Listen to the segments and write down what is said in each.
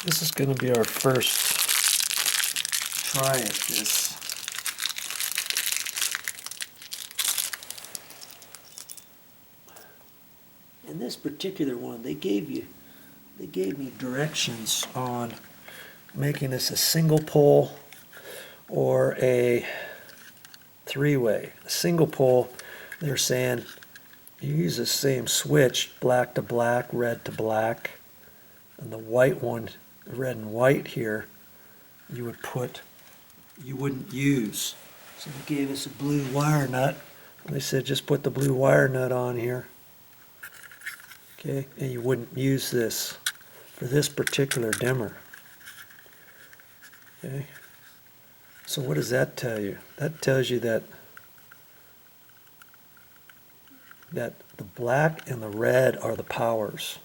This is going to be our first try at this. In this particular one, they gave me directions on making this a single pole or a three-way. A single pole, they're saying you use the same switch, black to black, red to black, and the white one, red and white here, you wouldn't use. So they gave us a blue wire nut, and they said just put the blue wire nut on here. Okay, and you wouldn't use this for this particular dimmer. Okay, so what does that tell you? That tells you that the black and the red are the powers.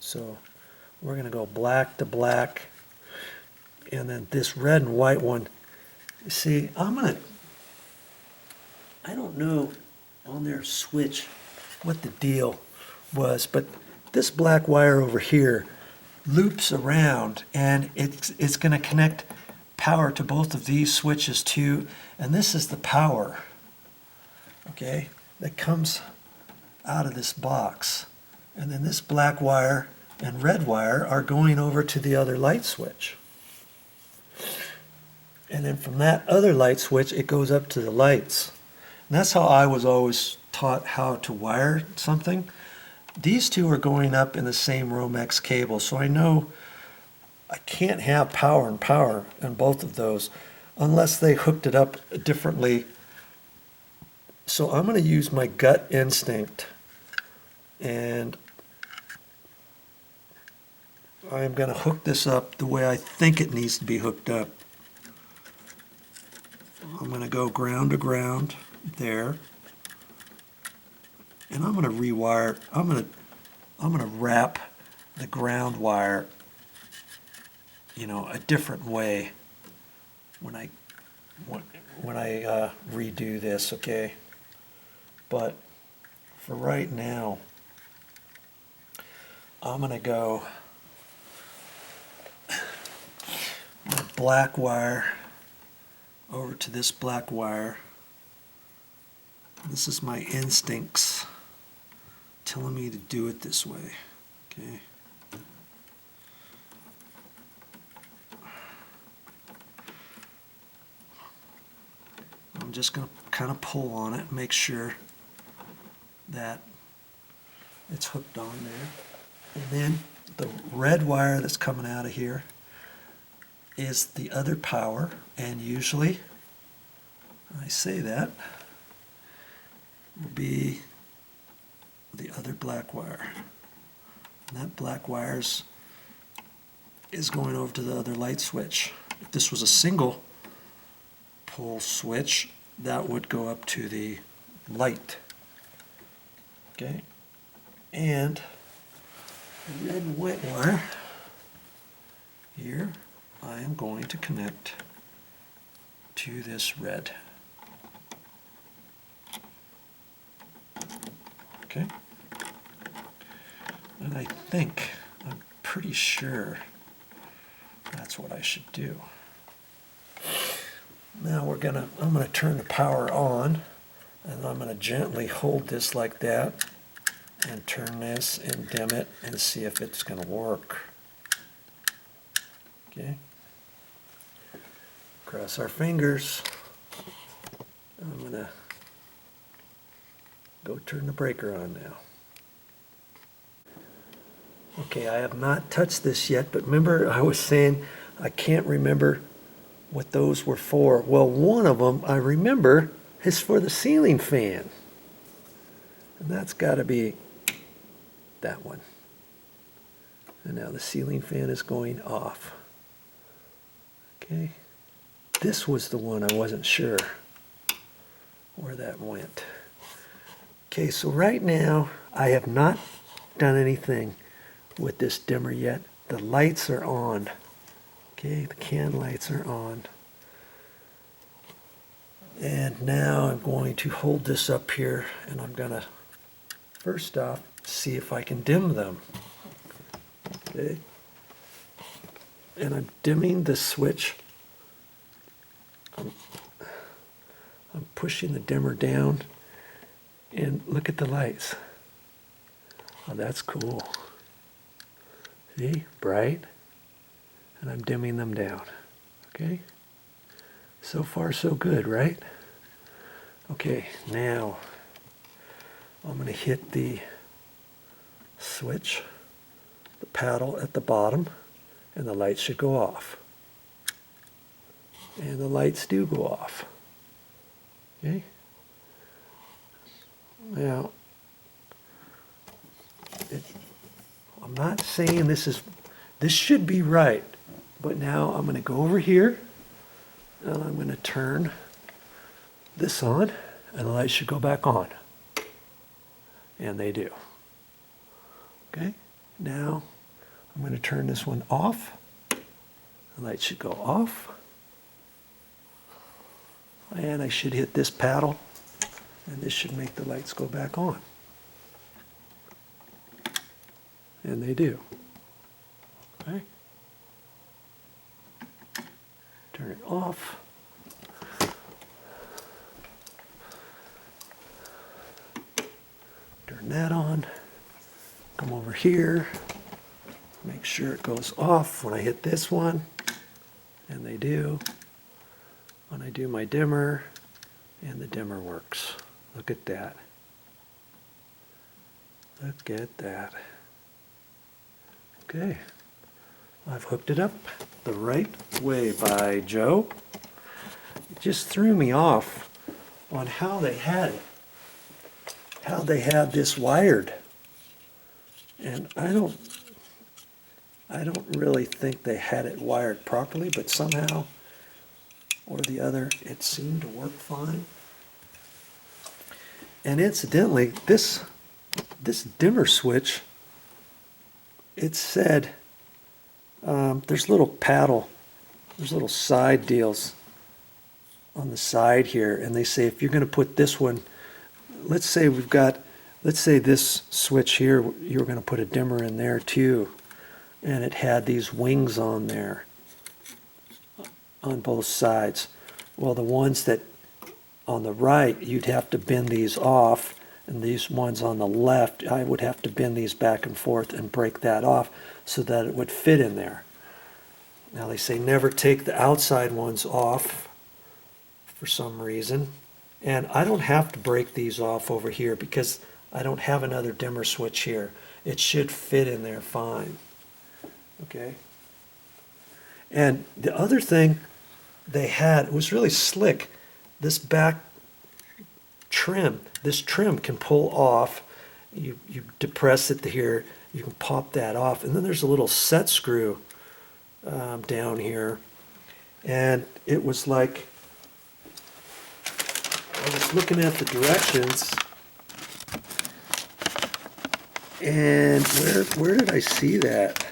So we're going to go black to black, and then this red and white one, you see, I don't know on their switch what the deal was, but this black wire over here loops around, and it's going to connect power to both of these switches too, and this is the power, okay, that comes out of this box. And then this black wire and red wire are going over to the other light switch. And then from that other light switch, it goes up to the lights. And that's how I was always taught how to wire something. These two are going up in the same Romex cable, so I know I can't have power and power in both of those unless they hooked it up differently. So I'm going to use my gut instinct, and I'm going to hook this up the way I think it needs to be hooked up. I'm going to go ground to ground there, and I'm going to rewire. I'm going to wrap the ground wire, a different way when I redo this, okay? But for right now, I'm going to go my black wire over to this black wire. This is my instincts telling me to do it this way, okay? I'm just going to kind of pull on it and make sure that it's hooked on there. And then the red wire that's coming out of here is the other power, and usually, I say that, will be the other black wire. And that black wire is going over to the other light switch. If this was a single pole switch, that would go up to the light. Okay, and the red and white wire here, I am going to connect to this red. Okay, and I'm pretty sure that's what I should do. Now I'm going to turn the power on, and I'm going to gently hold this like that and turn this and dim it and see if it's going to work. Okay. Cross our fingers. I'm going to go turn the breaker on now. Okay, I have not touched this yet, but remember I was saying I can't remember what those were for. Well, one of them I remember is for the ceiling fan. And that's got to be that one. And now the ceiling fan is going off. Okay. This was the one I wasn't sure where that went. Okay, so right now I have not done anything with this dimmer yet. The lights are on. Okay, the can lights are on. And now I'm going to hold this up here, and I'm going to first off see if I can dim them. Okay. and I'm dimming the switch. I'm pushing the dimmer down, and look at the lights. Oh, that's cool. See, bright, and I'm dimming them down. Okay, so far so good, right? Okay, now I'm going to hit the switch, the paddle at the bottom, and the lights should go off. And the lights do go off. Okay? Now, I'm not saying this should be right, but now I'm going to go over here, and I'm going to turn this on, and the lights should go back on. And they do. Okay? Now, I'm going to turn this one off. The light should go off. And I should hit this paddle, and this should make the lights go back on. And they do. Okay? Turn it off. Turn that on. Come over here. Make sure it goes off when I hit this one. And they do. When I do my dimmer, and the dimmer works. Look at that. Look at that. Okay. I've hooked it up the right way by Joe. It just threw me off on how they had it. How they had this wired. And I don't really think they had it wired properly, but somehow or the other, it seemed to work fine. And incidentally, this dimmer switch, it said, there's little side deals on the side here, and they say if you're going to put this one, let's say this switch here, you're going to put a dimmer in there too, and it had these wings on there on both sides. Well, the ones that on the right, you'd have to bend these off, and these ones on the left, I would have to bend these back and forth and break that off so that it would fit in there. Now they say never take the outside ones off for some reason, and I don't have to break these off over here because I don't have another dimmer switch here. It should fit in there fine. Okay. And the other thing they had, it was really slick, this back trim, this trim can pull off. You depress it here, you can pop that off, and then there's a little set screw down here. And it was like, I was looking at the directions, and where did I see that?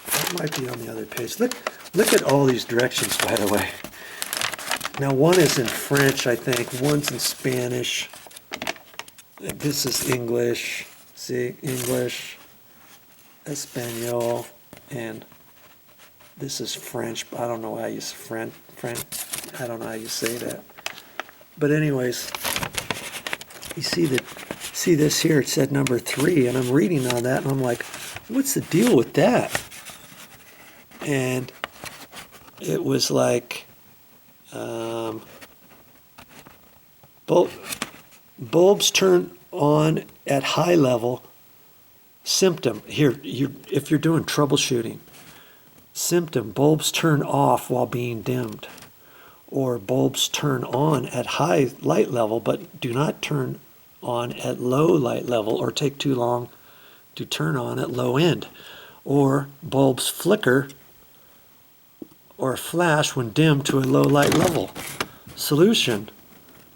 That might be on the other page. Look at all these directions, by the way. Now, one is in French, I think. One's in Spanish. This is English. See, English, Espanol, and this is French. I don't know how you say French. I don't know how you say that. But anyways, you see this here? It said number 3, and I'm reading on that, and I'm like, what's the deal with that? And it was like bulbs turn on at high level. Symptom here, if you're doing troubleshooting, symptom, bulbs turn off while being dimmed, or bulbs turn on at high light level but do not turn on at low light level or take too long to turn on at low end, or bulbs flicker or flash when dimmed to a low light level. Solution: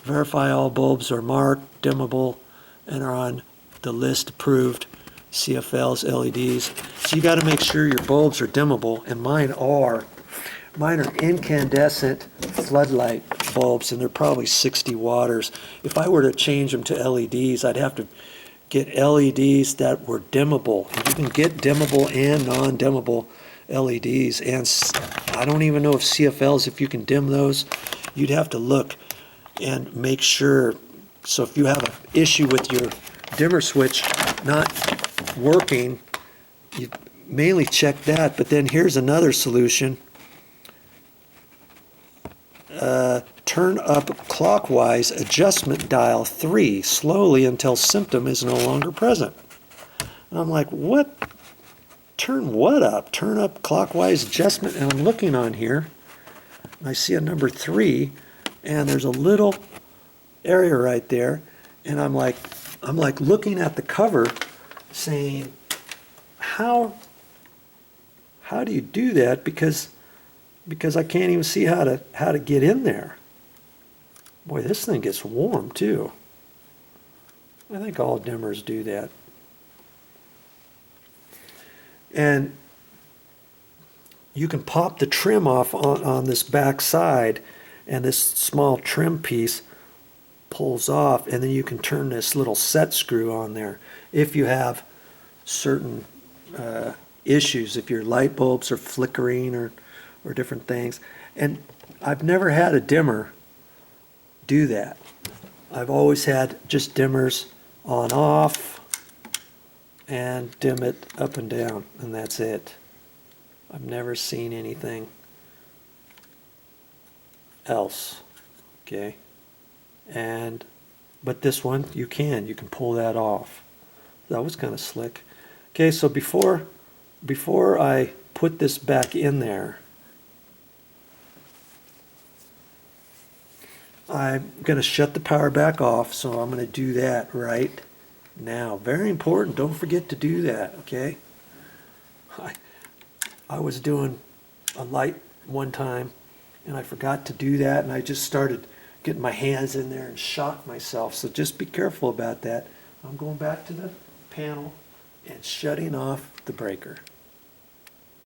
verify all bulbs are marked dimmable and are on the list approved CFLs, LEDs. So you got to make sure your bulbs are dimmable, and mine are. Mine are incandescent floodlight bulbs, and they're probably 60 watts. If I were to change them to LEDs, I'd have to get LEDs that were dimmable. You can get dimmable and non-dimmable LEDs, and I don't even know if CFLs, if you can dim those. You'd have to look and make sure. So if you have an issue with your dimmer switch not working, you mainly check that. But then here's another solution. Turn up clockwise adjustment dial 3 slowly until symptom is no longer present. And I'm like, what? Turn what up? Turn up clockwise adjustment. And I'm looking on here, and I see a number 3, and there's a little area right there, and I'm like looking at the cover, saying, how do you do that? Because I can't even see how to get in there. Boy, this thing gets warm too. I think all dimmers do that. And you can pop the trim off on this back side, and this small trim piece pulls off, and then you can turn this little set screw on there if you have certain issues, if your light bulbs are flickering or different things. And I've never had a dimmer do that. I've always had just dimmers on off and dim it up and down, and that's it. I've never seen anything else. Okay, but this one you can pull that off. That was kind of slick. Okay, so before I put this back in there, I'm going to shut the power back off, so I'm going to do that right now. Very important, don't forget to do that, okay? I was doing a light one time, and I forgot to do that, and I just started getting my hands in there and shocked myself, so just be careful about that. I'm going back to the panel and shutting off the breaker.